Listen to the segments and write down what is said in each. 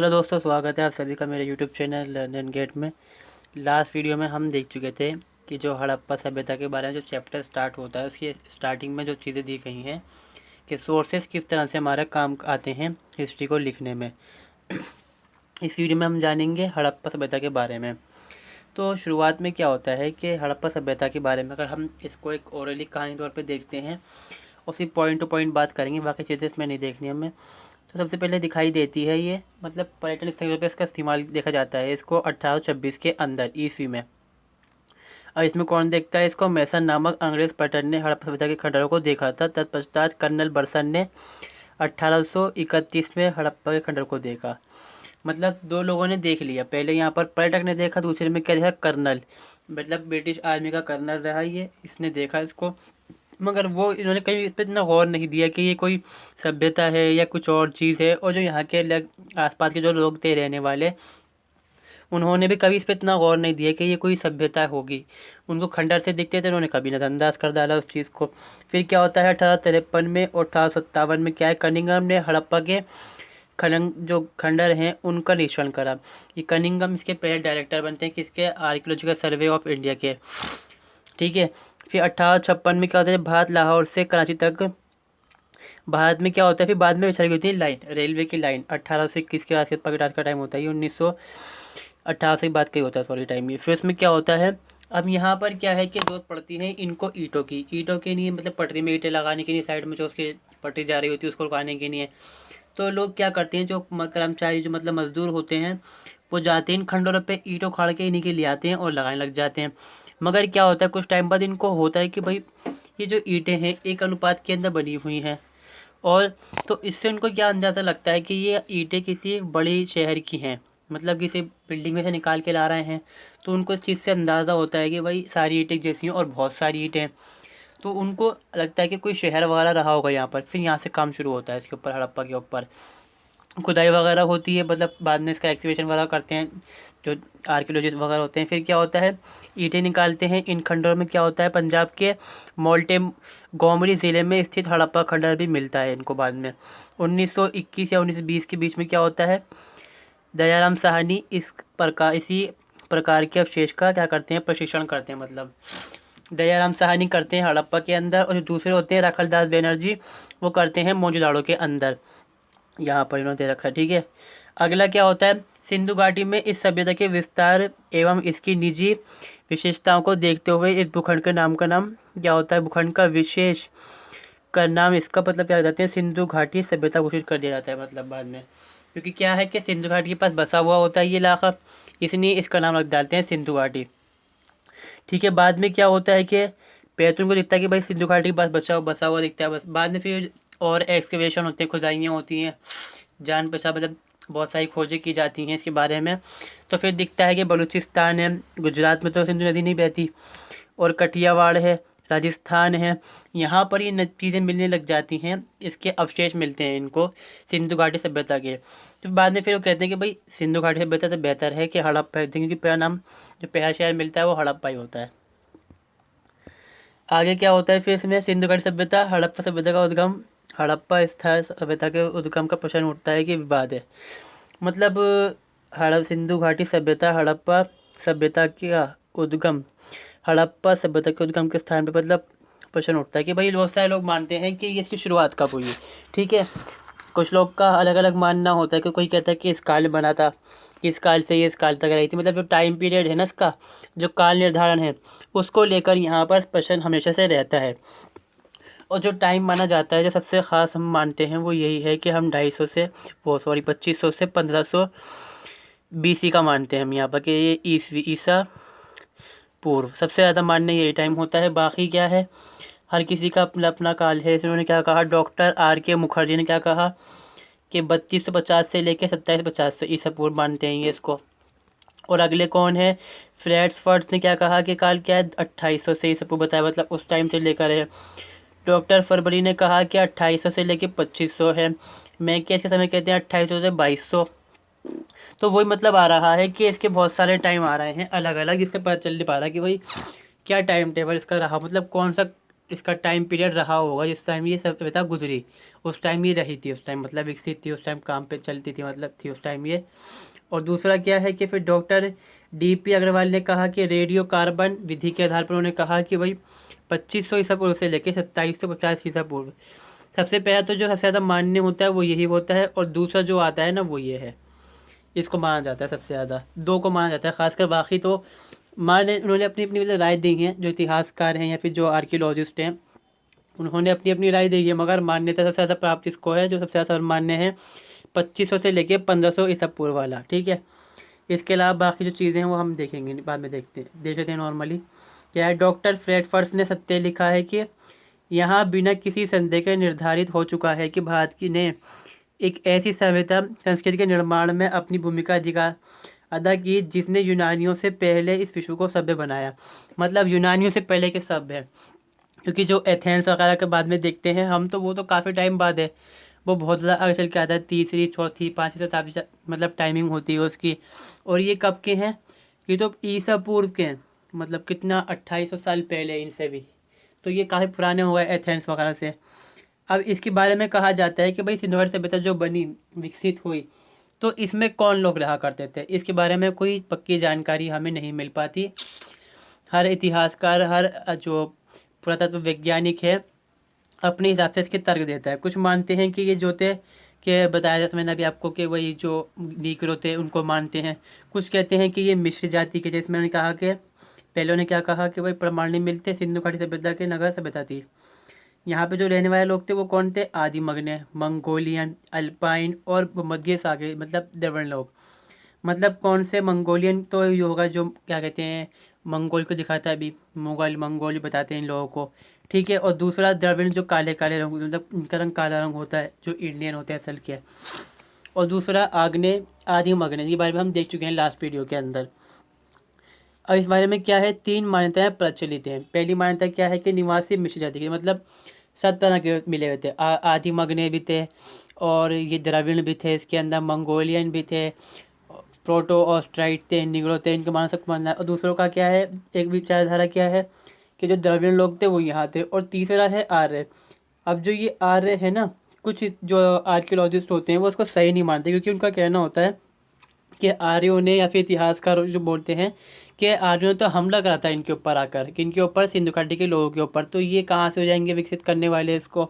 Hello दोस्तों, स्वागत है आप सभी का मेरे यूट्यूब चैनल लर्न गेट में। लास्ट वीडियो में हम देख चुके थे कि जो हड़प्पा सभ्यता के बारे में जो चैप्टर स्टार्ट होता है उसकी स्टार्टिंग में जो चीज़ें दी गई हैं कि सोर्सेस किस तरह से हमारे काम आते हैं हिस्ट्री को लिखने में। इस वीडियो में हम जानेंगे हड़प्पा सभ्यता के बारे में। तो शुरुआत में क्या होता है कि हड़प्पा सभ्यता के बारे में अगर हम इसको एक ओरली कहानी तौर पर देखते हैं और फिर पॉइंट टू पॉइंट बात करेंगे, बाकी चीज़ें इसमें नहीं देखनी हमें। तो सबसे पहले दिखाई देती है ये मतलब पर्यटन स्थलों पे इसका इस्तेमाल देखा जाता है इसको 1826 के अंदर ईस्वी में। और इसमें कौन देखता है इसको? मैसन नामक अंग्रेज पर्यटन ने हड़प्पा सभ्यता के खंडरों को देखा था। तत्पश्चात कर्नल बर्सन ने 1831 में हड़प्पा के खंडर को देखा। मतलब दो लोगों ने देख लिया, पहले यहाँ पर पर्यटक ने देखा, दूसरे में क्या देखा? कर्नल, मतलब ब्रिटिश आर्मी का कर्नल रहा ये, इसने देखा इसको। मगर वो इन्होंने कहीं इस पर इतना गौर नहीं दिया कि ये कोई सभ्यता है या कुछ और चीज़ है। और जो यहाँ के आसपास के जो लोग थे रहने वाले, उन्होंने भी कभी इस पर इतना गौर नहीं दिया कि ये कोई सभ्यता होगी। उनको खंडर से दिखते थे, उन्होंने कभी नज़रअंदाज कर डाला उस चीज़ को। फिर क्या होता है 1853 में और 1857 में क्या है, कनिंघम ने हड़प्पा के खनन जो खंडर हैं उनका निरीक्षण करा। ये कनिंघम इसके पहले डायरेक्टर बनते हैं किसके? आर्कियोलॉजिकल सर्वे ऑफ इंडिया के। ठीक है। फिर 1856 में क्या होता है, भारत लाहौर से कराची तक भारत में क्या होता है, फिर बाद में विचारी गई थी लाइन, रेलवे की लाइन 1821 के आसपास का टाइम होता है, ये 1918 से बात का ही होता है, सॉरी टाइम ये। फिर इसमें क्या होता है, अब यहाँ पर क्या है कि जरूरत पड़ती है इनको ईंटों की नहीं, मतलब पटरी में ईंटें लगाने के लिए, साइड में जो उसकी पटरी जा रही होती है उसको रुकाने के लिए। तो लोग क्या करते हैं, जो कर्मचारी जो मतलब मजदूर होते हैं, वो जाते हैं इन खंडोरों पे ईंट उखाड़ के इन्हीं के ले आते हैं और लगाने लग जाते हैं। मगर क्या होता है, कुछ टाइम बाद इनको होता है कि भाई ये जो ईंटें हैं एक अनुपात के अंदर बनी हुई हैं, और तो इससे उनको क्या अंदाज़ा लगता है कि ये ईंटें किसी बड़ी शहर की हैं, मतलब किसी बिल्डिंग में से निकाल के ला रहे हैं। तो उनको इस चीज़ से अंदाज़ा होता है कि भाई सारी ईंटें जैसी हैं और बहुत सारी ईंटें हैं। तो उनको लगता है कि कोई शहर वगैरह रहा होगा यहाँ पर। फिर यहाँ से काम शुरू होता है इसके ऊपर, हड़प्पा के ऊपर खुदाई वगैरह होती है, मतलब बाद में इसका एक्सकवेशन वगैरह करते हैं जो आर्कियोलॉजिस्ट वगैरह होते हैं। फिर क्या होता है, ईंटें निकालते हैं इन खंडरों में। क्या होता है, पंजाब के मोल्टे गोमरी ज़िले में स्थित हड़प्पा खंडर भी मिलता है इनको बाद में। 1921 या 1920 के बीच में क्या होता है, दयाराम साहनी इसी प्रकार के अवशेष का क्या करते हैं, प्रशिक्षण करते हैं। मतलब दयाराम साहनी करते हैं हड़प्पा के अंदर, और जो दूसरे होते हैं राखलदास बनर्जी, वो करते हैं मोहनजोदड़ो के अंदर। यहाँ पर इन्होंने दे रखा है। ठीक है। अगला क्या होता है, सिंधु घाटी में इस सभ्यता के विस्तार एवं इसकी निजी विशेषताओं को देखते हुए इस भूखंड के नाम का नाम क्या होता है, भूखंड का विशेष का नाम, इसका मतलब क्या कहते हैं, सिंधु घाटी सभ्यता घोषित कर दिया जाता है। मतलब बाद में, क्योंकि क्या है कि सिंधु घाटी के पास बसा हुआ होता है ये इलाका, इसलिए इसका नाम रख डालते हैं सिंधु घाटी। ठीक है। बाद में क्या होता है कि पैतृन को दिखता है कि भाई सिंधु घाटी के पास बसा हुआ दिखता है बस। बाद में फिर और एक्सकवेशन होते हैं, खुदाइयाँ होती हैं, जान पहचान मतलब बहुत सारी खोजें की जाती हैं इसके बारे में। तो फिर दिखता है कि बलूचिस्तान है, गुजरात में तो सिंधु नदी नहीं बहती, और कठियावाड़ है, राजस्थान है, यहाँ पर ये चीज़ें मिलने लग जाती हैं, इसके अवशेष मिलते हैं इनको सिंधु घाटी सभ्यता के। तो बाद में फिर वो कहते हैं कि भाई सिंधु घाटी सभ्यता से बेहतर है कि हड़प्पा, क्योंकि पहला नाम जो पहला शहर मिलता है वो हड़प्पा ही होता है। आगे क्या होता है फिर इसमें, सिंधु घाटी सभ्यता हड़प्पा सभ्यता का उद्गम, हड़प्पा स्थल सभ्यता के उद्गम का प्रश्न उठता है कि विवाद है। मतलब सिंधु घाटी सभ्यता हड़प्पा सभ्यता का उद्गम, हड़प्पा सभ्यता के उद्गम के स्थान पर मतलब प्रश्न उठता है कि भाई बहुत सारे लोग मानते हैं कि ये इसकी शुरुआत कब हुई। ठीक है। कुछ लोग का अलग अलग मानना होता है कि कोई कहता है कि इस काल में बना था, किस काल से ये इस काल तक रही थी, मतलब जो टाइम पीरियड है ना इसका, जो काल निर्धारण है, उसको लेकर यहाँ पर प्रश्न हमेशा से रहता है। और जो टाइम माना जाता है, जो सबसे ख़ास हम मानते हैं वो यही है कि हम 2500 से 1500 BC का मानते हैं हम यहाँ पर, कि ये ईसा पूर्व सबसे ज़्यादा मानने यही टाइम होता है। बाकी क्या है, हर किसी का अपना अपना काल है। इन्होंने क्या कहा, डॉक्टर R.K. मुखर्जी ने क्या कहा कि 3250 से लेकर 2750 ईसा पूर्व मानते हैं ये इसको। और अगले कौन है, फ्रेड्सफर्ड ने क्या कहा कि काल क्या है, 2800 से ईसा पूर्व बताया, मतलब उस टाइम से लेकर है। डॉक्टर फरवरी ने कहा कि 2800 से लेकर 2500 है। मैके के समय कहते हैं 2800 से 2200। तो वही मतलब आ रहा है कि इसके बहुत सारे टाइम आ रहे हैं अलग अलग, इससे पता चल नहीं पा रहा कि भाई क्या टाइम टेबल इसका रहा, मतलब कौन सा इसका टाइम पीरियड रहा होगा जिस टाइम ये सभ्यता गुजरी, उस टाइम ये रही थी, उस टाइम मतलब विकसित थी, उस टाइम काम पे चलती थी, मतलब थी उस टाइम ये। और दूसरा क्या है कि फिर डॉक्टर डीपी अग्रवाल ने कहा कि रेडियो कार्बन विधि के आधार पर उन्होंने कहा कि भाई 2500 ईसा पूर्व से लेकर 2750 ईसा पूर्व, सबसे पहला तो जो सबसे ज़्यादा मान्य होता है वो यही होता है, और दूसरा जो आता है ना वो ये है, इसको माना जाता है सबसे ज़्यादा, दो को माना जाता है खासकर, बाकी तो माने उन्होंने अपनी अपनी मतलब राय दी है, जो इतिहासकार हैं या फिर जो आर्कियोलॉजिस्ट हैं उन्होंने अपनी अपनी राय दी है, मगर मान्यता सबसे ज़्यादा प्राप्त इसको है, जो सबसे ज़्यादा मान्य है 2500 से लेके 1500 ईसा पूर्व वाला, ठीक है। इसके अलावा बाकी जो चीज़ें हैं वो हम देखेंगे, बाद में देख लेते हैं नॉर्मली। क्या है, डॉक्टर फ्रेडफर्स ने सत्य लिखा है कि यहाँ बिना किसी संदेह के निर्धारित हो चुका है कि भारत की ने एक ऐसी सभ्यता संस्कृति के निर्माण में अपनी भूमिका अदा की जिसने यूनानियों से पहले इस विश्व को सभ्य बनाया। मतलब यूनानियों से पहले के सभ्य है, क्योंकि जो एथेंस वगैरह के बाद में देखते हैं हम, तो वो तो काफ़ी टाइम बाद है, वो बहुत ज़्यादा आगे चल के आता है, तीसरी चौथी पाँचवीं शताब्दी मतलब टाइमिंग होती है उसकी। और ये कब के हैं, ये तो ईसा पूर्व के हैं, मतलब कितना 2800 साल पहले इनसे भी, तो ये काफ़ी पुराने हो गए एथेंस वगैरह से। अब इसके बारे में कहा जाता है कि भाई सिंधु घाटी सभ्यता जो बनी विकसित हुई, तो इसमें कौन लोग रहा करते थे, इसके बारे में कोई पक्की जानकारी हमें नहीं मिल पाती। हर इतिहासकार, हर जो पुरातत्व वैज्ञानिक है अपने हिसाब से इसके तर्क देता है। कुछ मानते हैं कि ये जो थे, कि बताया जैसे मैंने अभी आपको कि वही जो नीग्रो थे उनको मानते हैं। कुछ कहते हैं कि ये मिश्र जाति के, जैसे मैंने कहा कि पहले ने क्या कहा कि भाई प्रमाण नहीं मिलते, सिंधु घाटी सभ्यता के नगर सभ्यता थी। यहाँ पे जो रहने वाले लोग थे वो कौन थे, आदि मग्ने, मंगोलियन, अल्पाइन और मध्य सागर मतलब द्रविड़ लोग। मतलब कौन से, मंगोलियन तो ये होगा जो क्या कहते हैं मंगोल को दिखाता है, अभी मुगल मंगोल बताते हैं इन लोगों को, ठीक है। और दूसरा द्रविड़ जो काले काले रंग, मतलब इनका रंग काला रंग होता है, जो इंडियन होते हैं असल के। और दूसरा आग्ने आदि मग्ने, के बारे में हम देख चुके हैं लास्ट वीडियो के अंदर। अब इस बारे में क्या है, तीन मान्यताएं प्रचलित हैं। पहली मान्यता क्या है कि निवासी मिश्र जाति के, मतलब सब तरह के मिले हुए थे, आदि मग्ने भी थे, और ये द्रविड़ भी थे, इसके अंदर मंगोलियन भी थे, प्रोटो ऑस्ट्राइट थे, निग्रो थे, इनके मानना सबको मानना है। और दूसरों का क्या है, एक विचारधारा क्या है कि जो द्रविड़ लोग थे वो यहाँ थे। और तीसरा है आर्य। अब जो ये आर्य है ना, कुछ जो आर्कियोलॉजिस्ट होते हैं वो उसको सही नहीं मानते, क्योंकि उनका कहना होता है कि आर्यों ने, या फिर इतिहासकार जो बोलते हैं कि आर्यों ने तो हमला करा था इनके ऊपर आकर, कि इनके ऊपर, सिंधु घाटी के लोगों के ऊपर, तो ये कहाँ से हो जाएंगे विकसित करने वाले इसको।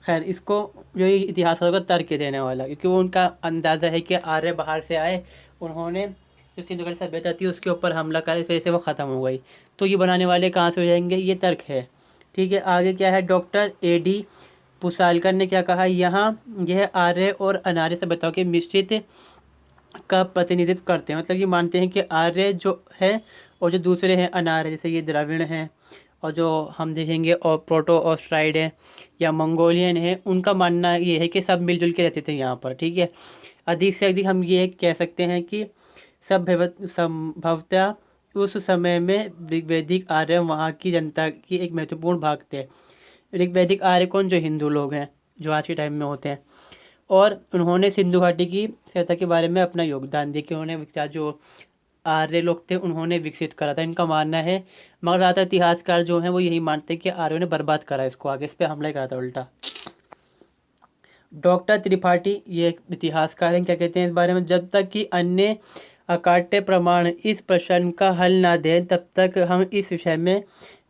खैर, इसको जो ये इतिहासकारों का तर्क देने वाला, क्योंकि वो उनका अंदाज़ा है कि आर्य बाहर से आए, उन्होंने जो सिंधु घाटी सभ्यता थी उसके ऊपर हमला करा, इस वजह से वो ख़त्म हो गई, तो ये बनाने वाले कहाँ से हो जाएंगे, ये तर्क है, ठीक है। आगे क्या है, डॉक्टर एडी पुसालकर ने क्या कहा, यहाँ यह आर्य और अनार्य सभ्यताओं के मिश्रित का प्रतिनिधित्व करते हैं। मतलब ये मानते हैं कि आर्य जो है और जो दूसरे हैं अनार्य, जैसे ये द्रविड़ हैं, और जो हम देखेंगे और प्रोटो ऑस्ट्राइड है या मंगोलियन है, उनका मानना ये है कि सब मिलजुल के रहते थे यहाँ पर, ठीक है। अधिक से अधिक हम ये कह सकते हैं कि संभवतः उस समय में ऋग्वैदिक आर्य वहाँ की जनता की एक महत्वपूर्ण भाग थे। ऋग्वैदिक आर्य कौन, जो हिंदू लोग हैं, जो आज के टाइम में होते हैं। और उन्होंने सिंधु घाटी की सभ्यता के बारे में अपना योगदान दिया, कि उन्होंने विकसित, जो आर्य लोग थे उन्होंने विकसित करा था, इनका मानना है। मगर ज़्यादातर इतिहासकार जो हैं वो यही मानते हैं कि आर्यों ने बर्बाद करा इसको, आगे इस पर हमला करा था उल्टा। डॉक्टर त्रिपाठी ये एक इतिहासकार हैं, क्या कहते हैं इस बारे में, जब तक कि अन्य अकाट्य प्रमाण इस प्रश्न का हल ना दें तब तक हम इस विषय में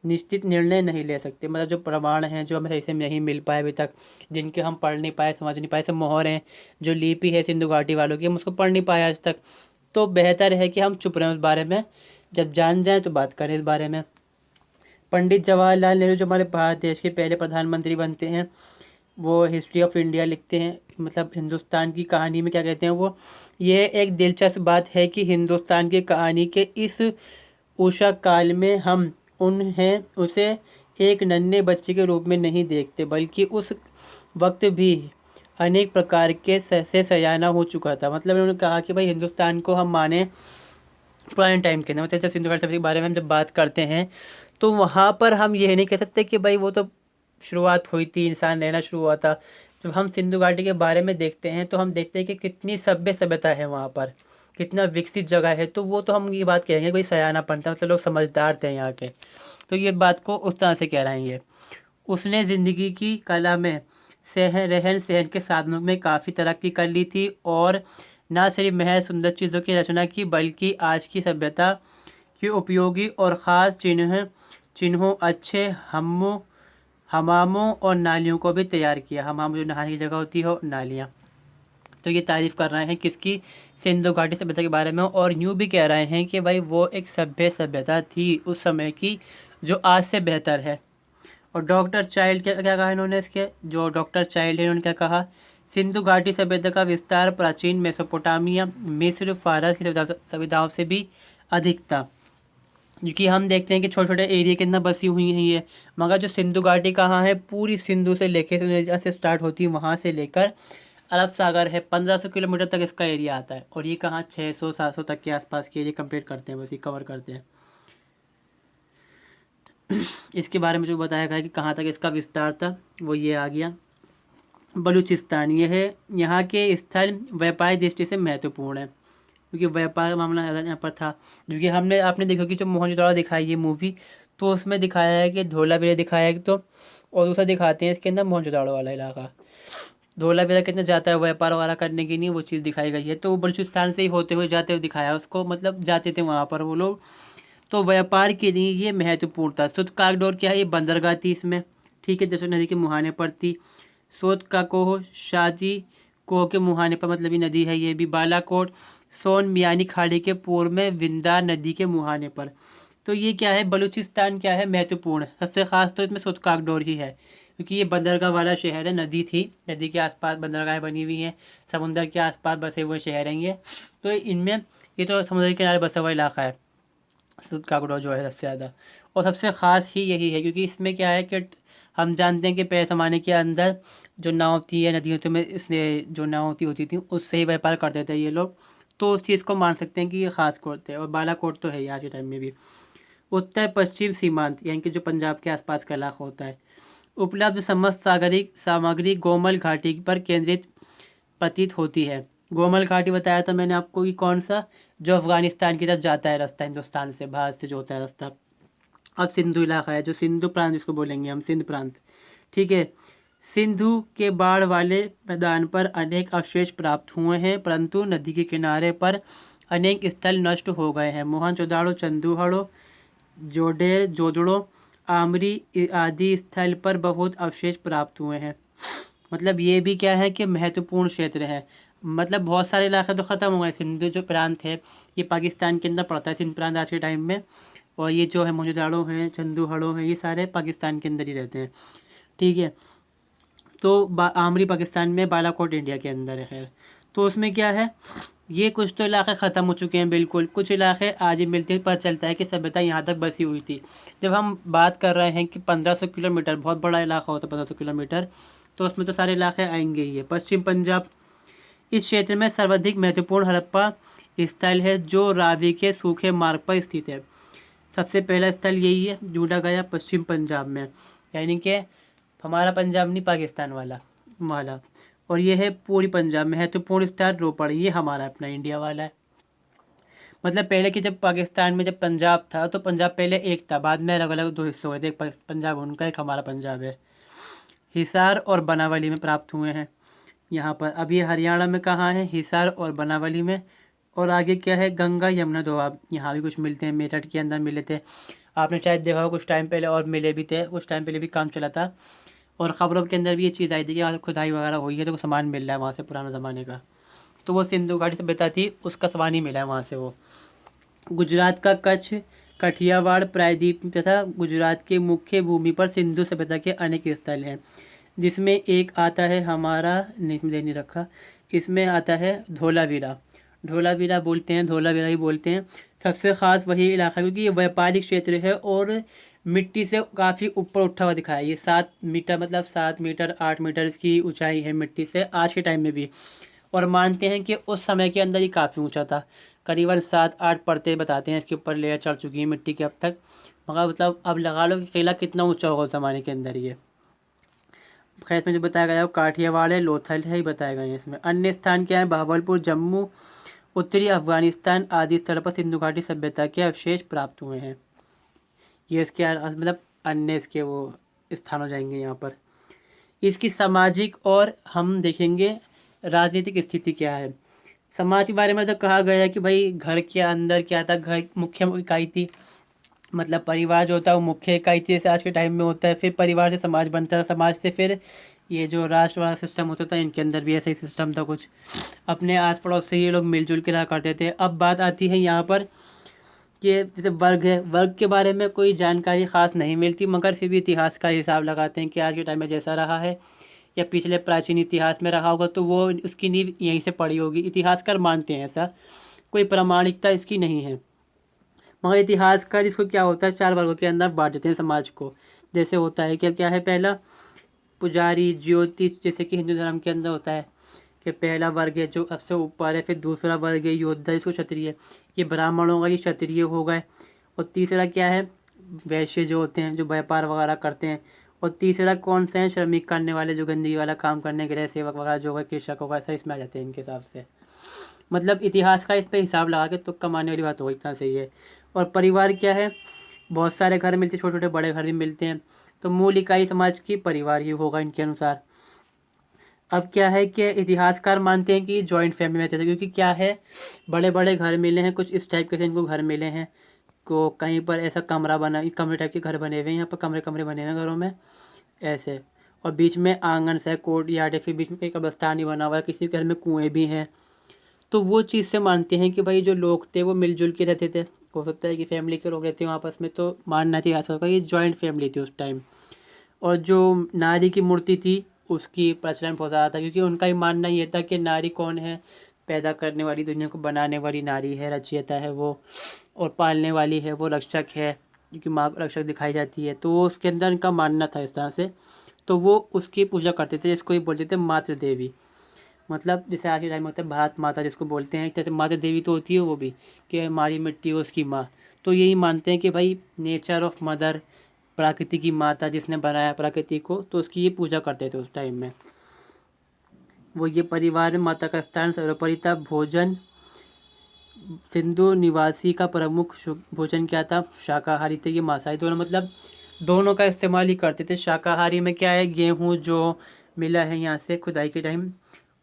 निश्चित निर्णय नहीं ले सकते। मतलब जो प्रमाण हैं जो हमें सही से नहीं मिल पाए अभी तक, जिनके हम पढ़ नहीं पाए, समझ नहीं पाए, सब मोहर हैं, जो लिपि है सिंधु घाटी वालों की, हम उसको पढ़ नहीं पाए आज तक, तो बेहतर है कि हम चुप रहें उस बारे में, जब जान जाए तो बात करें इस बारे में। पंडित जवाहरलाल नेहरू जो हमारे भारत देश के पहले प्रधानमंत्री बनते हैं, वो हिस्ट्री ऑफ इंडिया लिखते हैं, मतलब हिंदुस्तान की कहानी में क्या कहते हैं वो, ये एक दिलचस्प बात है कि हिंदुस्तान की कहानी के इस उषा काल में हम उसे एक नन्हे बच्चे के रूप में नहीं देखते, बल्कि उस वक्त भी अनेक प्रकार के से सयाना हो चुका था। मतलब उन्होंने कहा कि भाई हिंदुस्तान को हम माने पुराने टाइम के अंदर, मतलब जब सिंधु घाटी सभ्यता के बारे में हम जब बात करते हैं तो वहाँ पर हम ये नहीं कह सकते कि भाई वो तो शुरुआत हुई थी, इंसान रहना शुरू हुआ था। जब हम सिंधु घाटी के बारे में देखते हैं तो हम देखते हैं कि कितनी सभ्यता है वहाँ पर, कितना विकसित जगह है, तो वो तो हम ये बात कहेंगे कोई सयानापन था, मतलब लोग समझदार थे यहाँ के, तो ये बात को उस तरह से कह रहे हैं ये। उसने ज़िंदगी की कला में रहन सहन के साधनों में काफ़ी तरक्की कर ली थी और न सिर्फ महज सुंदर चीज़ों की रचना की बल्कि आज की सभ्यता की उपयोगी और ख़ास चिन्हों अच्छे हमामों और नालियों को भी तैयार किया। हमाम जो नहाने की जगह होती है और नालियाँ। तो ये तारीफ़ कर रहे हैं किसकी, सिंधु घाटी सभ्यता के बारे में, और यूँ भी कह रहे हैं कि भाई वो एक सभ्यता थी उस समय की जो आज से बेहतर है। और डॉक्टर चाइल्ड क्या क्या कहा इन्होंने, इसके जो डॉक्टर चाइल्ड है इन्होंने क्या कहा, सिंधु घाटी सभ्यता का विस्तार प्राचीन मेसोपोटामिया, मिस्र, फारस की सभ्यताओं से भी अधिक था। क्योंकि हम देखते हैं कि छोटे छोटे एरिया कितना बसी हुई हैं ये, मगर जो सिंधु घाटी कहाँ है, पूरी सिंधु से लेकर इंडोनेशिया से स्टार्ट होती है, वहाँ से लेकर अरब सागर है, 1500 किलोमीटर तक इसका एरिया आता है। और ये कहाँ 600-700 तक के आसपास के एरिया कंप्लीट करते हैं, बस ये कवर करते हैं। इसके बारे में जो बताया गया है कि कहाँ तक इसका विस्तार था, वो ये आ गया। बलूचिस्तान ये है, यहाँ के स्थल व्यापारिक दृष्टि से महत्वपूर्ण है क्योंकि व्यापार का मामला यहाँ पर था। क्योंकि आपने देखा कि जो मोहनजोदड़ो दिखाई ये मूवी, तो उसमें दिखाया है कि धोलावीरा दिखाया है तो, और दूसरा दिखाते हैं इसके अंदर मोहनजोदड़ो वाला इलाका। धोलावीरा कितना जाता है व्यापार वगैरह करने की, नहीं वो चीज़ दिखाई गई है। तो वो बलूचिस्तान से ही होते हुए जाते हुए दिखाया उसको, मतलब जाते थे वहाँ पर वो लोग। तो व्यापार के लिए ये महत्वपूर्ण था। सुत कागडोर क्या है, ये बंदरगाह थी इसमें, ठीक है, जैसे नदी के मुहाने पर थी। सोत का कोह शादी कोह के मुहाने पर, मतलब ये नदी है ये भी। बालाकोट सोन मियानी खाड़ी के पूर्व में विंदा नदी के मुहाने पर। तो ये क्या है, बलूचिस्तान क्या है महत्वपूर्ण, सबसे खास तो इसमें सुत कागडोर ही है क्योंकि ये बंदरगाह वाला शहर है, नदी थी, नदी के आसपास बंदरगाहें बनी हुई हैं, समुद्र के आसपास बसे हुए शहर हैं ये। तो इनमें ये तो समुद्र के किनारे बसा हुआ इलाका है सुत कागडोर जो है सबसे ज़्यादा। और सबसे ख़ास ही यही है क्योंकि इसमें क्या है कि हम जानते हैं कि पहले ज़माने के अंदर जो नाव थी या नदियों में इसलिए जो नाव होती थी उससे ही व्यापार करते थे ये लोग। तो उस चीज़ को मान सकते हैं कि ये ख़ास कोट है। और बालाकोट तो है ही आज के टाइम में भी। उत्तर पश्चिम सीमांत यानी कि जो पंजाब के आसपास का इलाका होता है। उपलब्ध समस्त सागरिक सामग्री गोमल घाटी पर केंद्रित प्रतीत होती है। गोमल घाटी बताया था मैंने आपको कि कौन सा, जो अफगानिस्तान की तरफ जाता है रास्ता, हिंदुस्तान से भारत से जो होता है रास्ता। अब सिंधु इलाका है, जो सिंधु प्रांत जिसको बोलेंगे हम, सिंध प्रांत, ठीक है। सिंधु के बाढ़ वाले मैदान पर अनेक अवशेष प्राप्त हुए हैं, परंतु नदी के किनारे पर अनेक स्थल नष्ट हो गए हैं। मोहनजोदड़ो, चंदूहड़ो, जोडेर, जोदड़ो, आमरी आदि स्थल पर बहुत अवशेष प्राप्त हुए हैं। मतलब ये भी क्या है कि महत्वपूर्ण क्षेत्र है, मतलब बहुत सारे इलाके तो ख़त्म हो गए। सिंधु जो प्रांत है ये पाकिस्तान के अंदर पड़ता है, सिंध प्रांत आज के टाइम में। और ये जो है मोहनजोदड़ो हैं, चंदूहड़ो हैं, ये सारे पाकिस्तान के अंदर ही रहते हैं, ठीक है। तो आमरी पाकिस्तान में, बालाकोट इंडिया के अंदर है खैर। तो उसमें क्या है, ये कुछ तो इलाके ख़त्म हो चुके हैं बिल्कुल, कुछ इलाके आज ही मिलते हैं, पता चलता है कि सभ्यता यहाँ तक बसी हुई थी। जब हम बात कर रहे हैं कि 1500 किलोमीटर बहुत बड़ा इलाका होता है, 1500 किलोमीटर, तो उसमें तो सारे इलाके आएंगे ही है। पश्चिम पंजाब, इस क्षेत्र में सर्वाधिक महत्वपूर्ण हड़प्पा स्थल है जो रावी के सूखे मार्ग पर स्थित है। सबसे पहला स्थल यही है, ढूंढा गया पश्चिम पंजाब में, यानी कि हमारा पंजाब नहीं, पाकिस्तान वाला वाला। और ये है पूरी पंजाब में। महत्वपूर्ण स्थल रोपड़, ये हमारा अपना इंडिया वाला है। मतलब पहले कि जब पाकिस्तान में जब पंजाब था तो पंजाब पहले एक था, बाद में अलग अलग दो हिस्से हुए थे, एक पंजाब उनका, एक हमारा पंजाब है। हिसार और बनावली में प्राप्त हुए हैं यहाँ पर। अब ये हरियाणा में कहाँ है, हिसार और बनावली में। और आगे क्या है, गंगा यमुना दोआब, यहाँ भी कुछ मिलते हैं, मेरठ के अंदर मिले थे, आपने शायद देखा हो कुछ टाइम पहले, और मिले भी थे कुछ टाइम पहले भी काम चला था। और ख़बरों के अंदर भी ये चीज़ आई थी कि वहाँ खुदाई वगैरह हुई है तो सामान मिल रहा है वहाँ से पुराने ज़माने का। तो वो सिंधु घाटी सभ्यता थी, उसका सामान ही मिला है वहाँ से वो। गुजरात का कच्छ, कठियावाड़, प्रायद्वीप तथा गुजरात के मुख्य भूमि पर सिंधु सभ्यता के अनेक स्थल हैं, जिसमें एक आता है हमारा, नहीं रखा, इसमें आता है धोलावीरा। धोलावीरा बोलते हैं, धोलावीरा ही बोलते हैं। सबसे ख़ास वही इलाका क्योंकि ये व्यापारिक क्षेत्र है और मिट्टी से काफ़ी ऊपर उठा हुआ दिखाया। ये 7 मीटर, मतलब 7 मीटर 8 मीटर की ऊंचाई है मिट्टी से आज के टाइम में भी। और मानते हैं कि उस समय के अंदर ही काफ़ी ऊंचा था, करीबन 7-8 परतें बताते हैं इसके ऊपर लेयर चढ़ चुकी है मिट्टी की अब तक। मगर मतलब अब लगा लो कि किला कितना ऊंचा होगा उस ज़माने के अंदर ये। खैर इसमें जो बताया गया है वो काठियावाड़ है, लोथल है, ही बताया गया है इसमें। अन्य स्थान क्या है, बहावलपुर, जम्मू, उत्तरी अफगानिस्तान आदि स्थलों पर सिंधु घाटी सभ्यता के अवशेष प्राप्त हुए हैं। ये इसके मतलब अन्य इसके वो स्थान हो जाएंगे यहाँ पर। इसकी सामाजिक और हम देखेंगे राजनीतिक स्थिति क्या है। समाज के बारे में तो कहा गया है कि भाई घर के अंदर क्या था, घर मुख्य इकाई थी, मतलब परिवार जो होता है वो मुख्य इकाई थी, जैसे आज के टाइम में होता है। फिर परिवार से समाज बनता था, समाज से फिर ये जो राष्ट्र वाला सिस्टम होता था, इनके अंदर भी ऐसा ही सिस्टम था कुछ। अपने आस पड़ोस से ये लोग मिलजुल के रहा करते थे। अब बात आती है यहाँ पर कि जैसे वर्ग है, वर्ग के बारे में कोई जानकारी ख़ास नहीं मिलती, मगर फिर भी इतिहास का हिसाब लगाते हैं कि आज के टाइम में जैसा रहा है या पिछले प्राचीन इतिहास में रहा होगा तो वो उसकी नींव यहीं से पड़ी होगी। इतिहासकार मानते हैं ऐसा, कोई प्रामाणिकता इसकी नहीं है। मगर इतिहासकार इसको क्या होता है, 4 वर्गों के अंदर बांट देते हैं समाज को। जैसे होता है क्या क्या है, पहला पुजारी ज्योतिष, जैसे कि हिंदू धर्म के अंदर होता है कि पहला वर्ग है जो सबसे ऊपर है, फिर दूसरा वर्ग है योद्धा, इसको क्षत्रिय, ये ब्राह्मण होगा, ये क्षत्रिय हो गए। और तीसरा क्या है, वैश्य जो होते हैं जो व्यापार वगैरह करते हैं। और तीसरा कौन सा है, श्रमिक करने वाले जो गंदगी वाला काम करने, गृह सेवक वगैरह जो है, कृषक होगा, ऐसा इसमें आ जाते हैं इनके हिसाब से। मतलब इतिहास का इस पर हिसाब लगा के तुक्का मारने वाली बात हो, इतना सही है। और परिवार क्या है, बहुत सारे घर मिलते हैं, छोटे छोटे बड़े घर भी मिलते हैं, तो मूल इकाई समाज की परिवार ही होगा इनके अनुसार। अब क्या है कि इतिहासकार मानते हैं कि जॉइंट फैमिली में रहते थे, क्योंकि क्या है बड़े बड़े घर मिले हैं, कुछ इस टाइप के से इनको घर मिले हैं। को कहीं पर ऐसा कमरा बना, कमरे टाइप के घर बने हुए हैं, यहाँ पर कमरे कमरे बने हुए हैं घरों में ऐसे। और बीच में आंगन से कोर्ट यार्ड है, फिर बीच में कहीं कब्रस्तान ही बना हुआ है, किसी के घर में कुएँ भी हैं। तो वो चीज़ से मानते हैं कि भाई जो लोग थे वो मिलजुल के रहते थे। हो सकता है कि फैमिली के लोग रहते हैं आपस में, तो मानना इतिहास होगा ये जॉइंट फैमिली थी उस टाइम। और जो नारी की मूर्ति थी उसकी प्रचलन बहुत ज़्यादा था, क्योंकि उनका ही मानना ये था कि नारी कौन है, पैदा करने वाली, दुनिया को बनाने वाली नारी है, रचयिता है वो, और पालने वाली है वो, रक्षक है, क्योंकि माँ रक्षक दिखाई जाती है। तो वो उसके अंदर इनका मानना था इस तरह से। तो वो उसकी पूजा करते थे, जिसको ही बोलते थे मातृ देवी। मतलब जैसे आज के टाइम में होता है भारत माता जिसको बोलते हैं, जैसे माता देवी तो होती है वो भी, कि हमारी मिट्टी है उसकी माँ। तो यही मानते हैं कि भाई नेचर ऑफ मदर, प्रकृति की माता जिसने बनाया प्रकृति को, तो उसकी ये पूजा करते थे उस टाइम में। वो ये परिवार में माता का स्थान सर्वोपरि था। भोजन, सिंधु निवासी का प्रमुख भोजन क्या था, शाकाहारी थे, ये मांसाहारी दोनों, मतलब दोनों का इस्तेमाल ही करते थे। शाकाहारी में क्या है, गेहूँ जो मिला है यहाँ से खुदाई के टाइम,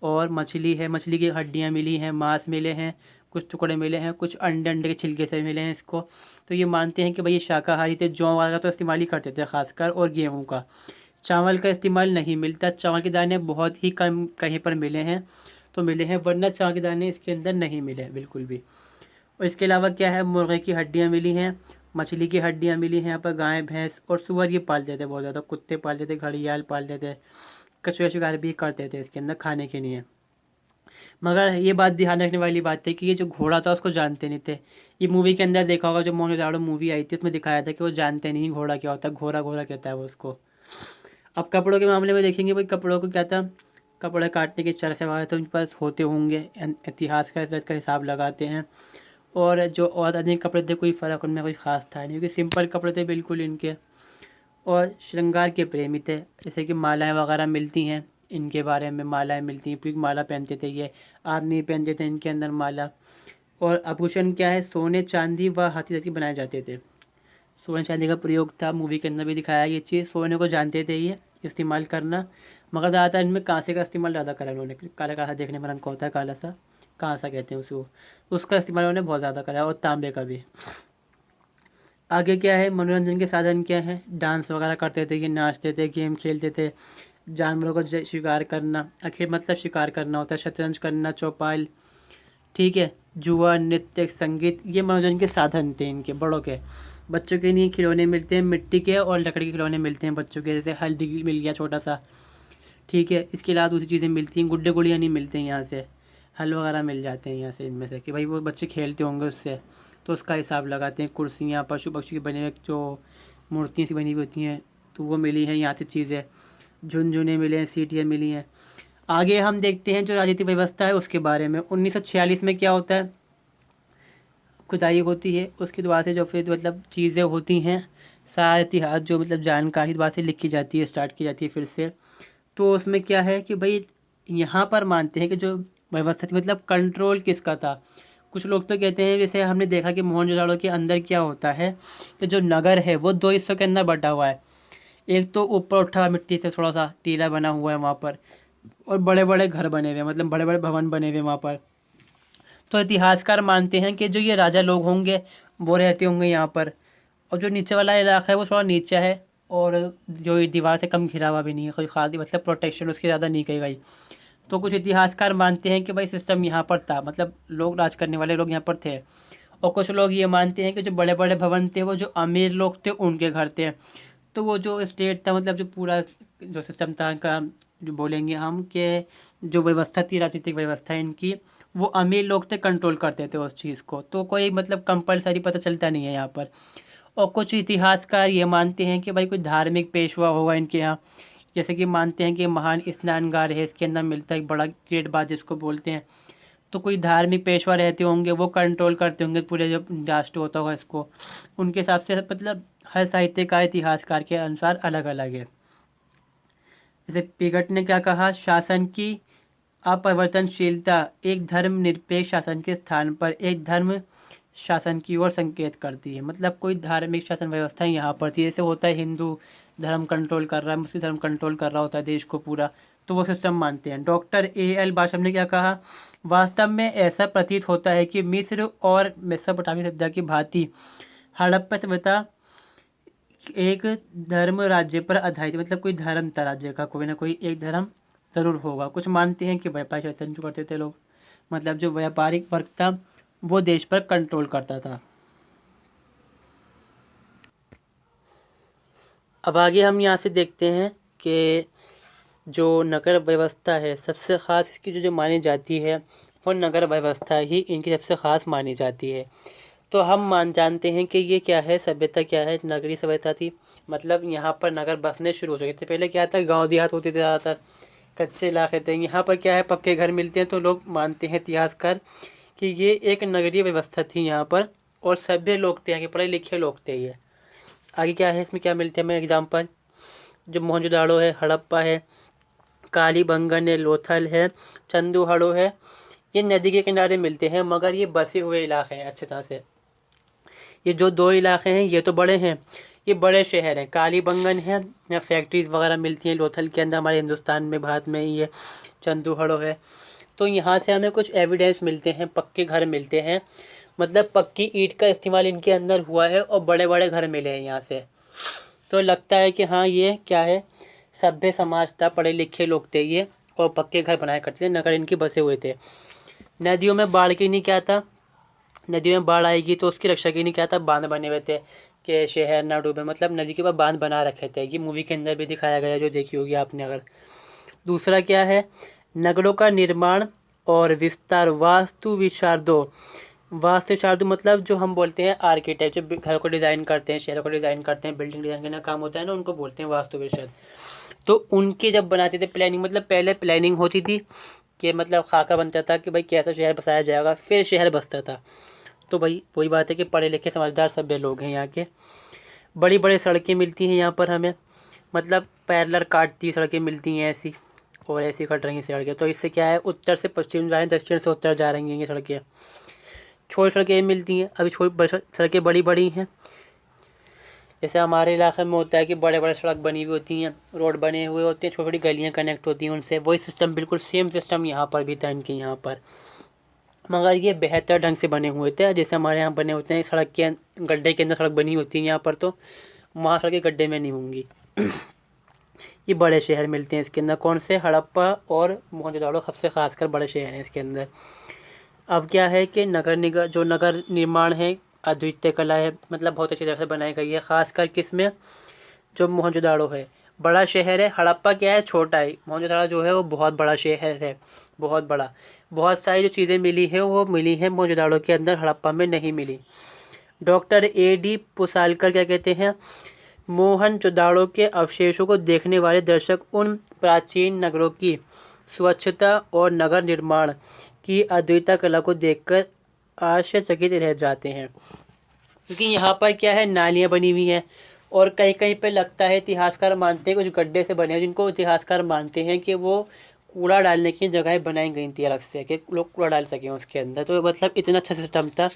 और मछली है, मछली की हड्डियाँ मिली हैं, मांस मिले हैं, कुछ टुकड़े मिले हैं, कुछ अंडे अंडे के छिलके से मिले हैं इसको। तो ये मानते हैं कि भाई ये शाकाहारी थे। जौ वाला तो इस्तेमाल ही करते थे खासकर, और गेहूँ का। चावल का इस्तेमाल नहीं मिलता, चावल के दाने बहुत ही कम कहीं पर मिले हैं तो मिले हैं, वरना चावल के दाने इसके अंदर नहीं मिले बिल्कुल भी। और इसके अलावा क्या है, मुर्गे की हड्डियाँ मिली हैं, मछली की हड्डियाँ मिली हैं, यहाँ पर गाय भैंस और सुअर ये पालते थे बहुत ज़्यादा, कुत्ते पालते थे, घड़ियाल पालते थे, कछुआ शिकार भी करते थे इसके अंदर खाने के लिए। मगर ये बात ध्यान रखने वाली बात है कि ये जो घोड़ा था उसको जानते नहीं थे। ये मूवी के अंदर देखा होगा, जो मोहनजोदड़ो मूवी आई थी उसमें दिखाया था कि वो जानते नहीं घोड़ा क्या होता है, घोड़ा घोड़ा कहता है वो उसको। अब कपड़ों के मामले में देखेंगे भाई, कपड़ों को क्या था, कपड़े काटने के चरखे वगैरह तो उनके पास होते होंगे, इतिहास का इसका हिसाब लगाते हैं। और जो और अधिक कपड़े थे कोई फ़र्क उनमें कोई ख़ास था नहीं, क्योंकि सिंपल कपड़े थे बिल्कुल इनके। और श्रृंगार के प्रेमी थे, जैसे कि मालाएं वगैरह मिलती हैं इनके बारे में, मालाएं मिलती हैं, क्योंकि माला पहनते थे ये, आदमी पहनते थे इनके अंदर माला। और आभूषण क्या है, सोने चांदी व हाथी दांत के बनाए जाते थे। सोने चांदी का प्रयोग था, मूवी के अंदर भी दिखाया ये चीज़, सोने को जानते थे ये इस्तेमाल करना। मगर ज़्यादातर इनमें कांसे का इस्तेमाल ज़्यादा करा उन्होंने, काला काला देखने में रंग का होता है, काला सा कांसा कहते हैं उसको, उसका इस्तेमाल उन्होंने बहुत ज़्यादा करा, और तांबे का भी। आगे क्या है, मनोरंजन के साधन क्या है, डांस वगैरह करते थे, ये नाचते थे, गेम खेलते थे, जानवरों को शिकार करना, आखिर मतलब शिकार करना होता है, शतरंज करना, चौपाल, ठीक है, जुआ, नृत्य, संगीत, ये मनोरंजन के साधन थे इनके बड़ों के। बच्चों के लिए खिलौने मिलते हैं मिट्टी के और लकड़ी के खिलौने मिलते हैं बच्चों के, जैसे हल्दी मिल गया छोटा सा, ठीक है। इसके अलावा दूसरी चीज़ें मिलती हैं, गुड्डे गुड़िया नहीं मिलते हैं यहाँ से, हल वगैरह मिल जाते हैं यहाँ से इनमें से, कि भाई वो बच्चे खेलते होंगे उससे, तो उसका हिसाब लगाते हैं। कुर्सियाँ, पशु पक्षी के बने हुए जो मूर्तियाँ सी बनी हुई होती हैं, तो वो मिली हैं यहाँ से चीज़ें, झुनझुने मिले हैं, सीटियाँ मिली हैं। आगे हम देखते हैं जो राजनीतिक व्यवस्था है उसके बारे में। 1946 में क्या होता है, खुदाई होती है, उसके दोबारा से जो फिर मतलब चीज़ें होती हैं, सारा इतिहास जो मतलब जानकारी दोबारा से लिखी जाती है, स्टार्ट की जाती है फिर से। तो उसमें क्या है कि भाई यहाँ पर मानते हैं कि जो व्यवस्था थी, मतलब कंट्रोल किसका था। कुछ लोग तो कहते हैं, जैसे हमने देखा कि मोहनजोदड़ो के अंदर क्या होता है कि जो नगर है वो 2 हिस्सों के अंदर बटा हुआ है। एक तो ऊपर उठा मिट्टी से थोड़ा सा टीला बना हुआ है वहाँ पर, और बड़े बड़े घर बने हुए हैं, मतलब बड़े बड़े भवन बने हुए हैं वहाँ पर। तो इतिहासकार मानते हैं कि जो ये राजा लोग होंगे वो रहते होंगे यहाँ पर। और जो नीचे वाला इलाका है वो थोड़ा नीचा है, और जो ये दीवार से कम घिरा हुआ भी नहीं है, कोई खास मतलब प्रोटेक्शन उसकी ज़्यादा नहीं की गई। तो कुछ इतिहासकार मानते हैं कि भाई सिस्टम यहाँ पर था, मतलब लोग राज करने वाले लोग यहाँ पर थे। और कुछ लोग ये मानते हैं कि जो बड़े बड़े भवन थे वो जो अमीर लोग थे उनके घर थे। तो वो जो स्टेट था, मतलब जो पूरा जो सिस्टम था इनका, जो बोलेंगे हम कि जो व्यवस्था थी, राजनीतिक व्यवस्था इनकी, वो अमीर लोग थे, कंट्रोल करते थे उस चीज़ को। तो कोई मतलब कंपलसरी पता चलता नहीं है यहाँ पर। और कुछ इतिहासकार ये मानते हैं कि भाई कोई धार्मिक पेशवा होगा इनके यहाँ। जैसे कि मानते हैं कि महान स्नानगार है, इसके अंदर मिलता है एक बड़ा गेट बाज जिसको बोलते हैं। तो कोई धार्मिक पेशवा रहते होंगे, वो कंट्रोल करते होंगे पूरे जो राष्ट्र होता होगा इसको। उनके हिसाब से मतलब हर साहित्यकार इतिहासकार के अनुसार अलग अलग है। जैसे पिगट ने क्या कहा, शासन की अपरिवर्तनशीलता एक धर्मनिरपेक्ष शासन के स्थान पर एक धर्म शासन की ओर संकेत करती है। मतलब कोई धार्मिक शासन व्यवस्था यहाँ पर थी, जैसे होता है हिंदू धर्म कंट्रोल कर रहा है, मुस्लिम धर्म कंट्रोल कर रहा होता है देश को पूरा, तो वो सिस्टम मानते हैं। Doctor A.L. बाशम ने क्या कहा, वास्तव में ऐसा प्रतीत होता है कि मिस्र और मेसोपोटामिया सभ्यता की भांति हड़प्पा सभ्यता एक धर्म राज्य पर आधारित, मतलब कोई धर्म था राज्य का, कोई ना कोई एक धर्म ज़रूर होगा। कुछ मानते हैं कि व्यापारिक शासन जो करते थे लोग, मतलब जो व्यापारिक वर्ग था वो देश पर कंट्रोल करता था। अब आगे हम यहाँ से देखते हैं कि जो नगर व्यवस्था है, सबसे ख़ास इसकी जो मानी जाती है वो नगर व्यवस्था ही इनकी सबसे ख़ास मानी जाती है। तो हम जानते हैं कि ये क्या है, सभ्यता क्या है, नगरीय सभ्यता थी। मतलब यहाँ पर नगर बसने शुरू हो चुके थे। पहले क्या था, गांव देहात होते थे ज़्यादातर, कच्चे इलाके थे। यहाँ पर क्या है, पक्के घर मिलते हैं। तो लोग मानते हैं इतिहासकार कि ये एक नगरीय व्यवस्था थी यहाँ पर, और सभ्य लोग थे, यहाँ के पढ़े लिखे लोग थे ये। आगे क्या है, इसमें क्या मिलते हैं हमें एग्जाम्पल, जो मोहनजोदाड़ो है, हड़प्पा है, कालीबंगन है, लोथल है, चंदूहड़ो है, ये नदी के किनारे मिलते हैं, मगर ये बसे हुए इलाके हैं अच्छी तरह से। ये जो दो इलाके हैं ये तो बड़े हैं, ये बड़े शहर हैं। कालीबंगन है, यहाँ फैक्ट्रीज वगैरह मिलती हैं, लोथल के अंदर हमारे हिंदुस्तान में, भारत में ही है, चंदूहड़ो है। तो यहाँ से हमें कुछ एविडेंस मिलते हैं, पक्के घर मिलते हैं, मतलब पक्की ईंट का इस्तेमाल इनके अंदर हुआ है, और बड़े बड़े घर मिले हैं यहाँ से। तो लगता है कि हाँ ये क्या है, सभ्य समाज था, पढ़े लिखे लोग थे ये, और पक्के घर बनाया करते थे, नगर इनके बसे हुए थे। नदियों में बाढ़ के नहीं क्या था, नदियों में बाढ़ आएगी तो उसकी रक्षा के लिए क्या था, बांध बने हुए थे कि शहर ना डूबे, मतलब नदी के ऊपर बांध बना रखे थे। ये मूवी के अंदर भी दिखाया गया, जो देखी होगी आपने अगर। दूसरा क्या है, नगरों का निर्माण और विस्तार, वास्तु विशारदो। वास्तु विशारदो मतलब जो हम बोलते हैं आर्किटेक्ट, जो घर को डिज़ाइन करते हैं, शहरों को डिज़ाइन करते हैं, बिल्डिंग डिज़ाइन करने का काम होता है ना, उनको बोलते हैं वास्तु विशारद। तो उनके जब बनाते थे प्लानिंग, मतलब पहले प्लानिंग होती थी कि मतलब खाका बनता था कि भाई कैसा शहर बसाया जाएगा, फिर शहर बसता था। तो भाई वही बात है कि पढ़े लिखे समझदार सभ्य लोग हैं यहाँ के। बड़ी बड़ी सड़कें मिलती हैं यहाँ पर हमें, मतलब पैरेलल काटती सड़कें मिलती हैं ऐसी, और ऐसी कट रही हैं सड़कें। तो इससे क्या है, उत्तर से पश्चिम जा रही हैं, दक्षिण से उत्तर जा रही हैं ये सड़कें। छोटी सड़कें मिलती हैं, अभी सड़कें बड़ी बड़ी हैं। जैसे हमारे इलाके में होता है कि बड़े बड़े सड़क बनी हुई होती हैं, रोड बने हुए होते हैं, छोटी छोटी गलियाँ कनेक्ट होती हैं उनसे। वही सिस्टम, बिल्कुल सेम सिस्टम यहाँ पर भी था इनके यहाँ पर, मगर ये बेहतर ढंग से बने हुए थे। जैसे हमारे यहाँ बने होते हैं सड़क के गड्ढे के अंदर सड़क बनी होती है, यहाँ पर तो वहाँ सड़कें गड्ढे में नहीं होंगी। ये बड़े शहर मिलते हैं इसके अंदर, कौन से, हड़प्पा और मोहनजोदाड़ो सबसे खासकर बड़े शहर हैं इसके अंदर। अब क्या है कि जो नगर निर्माण है अद्वितीय कला है, मतलब बहुत अच्छी तरह से बनाई गई है, खासकर किसमें, जो मोहनजोदाड़ो है बड़ा शहर है, हड़प्पा क्या है छोटा है, मोहनजोदाड़ो जो है वो बहुत बड़ा शहर है, बहुत बड़ा। बहुत सारी जो चीज़ें मिली है वो मिली हैं मोहनजोदाड़ो के अंदर, हड़प्पा में नहीं मिली। Doctor A.D. पुसालकर क्या कहते हैं, मोहनजोदाड़ो के अवशेषों को देखने वाले दर्शक उन प्राचीन नगरों की स्वच्छता और नगर निर्माण की अद्वितीय कला को देखकर आश्चर्यचकित रह जाते हैं। क्योंकि यहाँ पर क्या है, नालियाँ बनी हुई हैं, और कहीं कहीं पे लगता है, इतिहासकार मानते हैं कुछ गड्ढे से बने हैं, जिनको इतिहासकार मानते हैं कि वो कूड़ा डालने की जगह बनाई गई थी अलग से, कि लोग कूड़ा डाल सकें उसके अंदर। तो मतलब इतना अच्छा सिस्टम था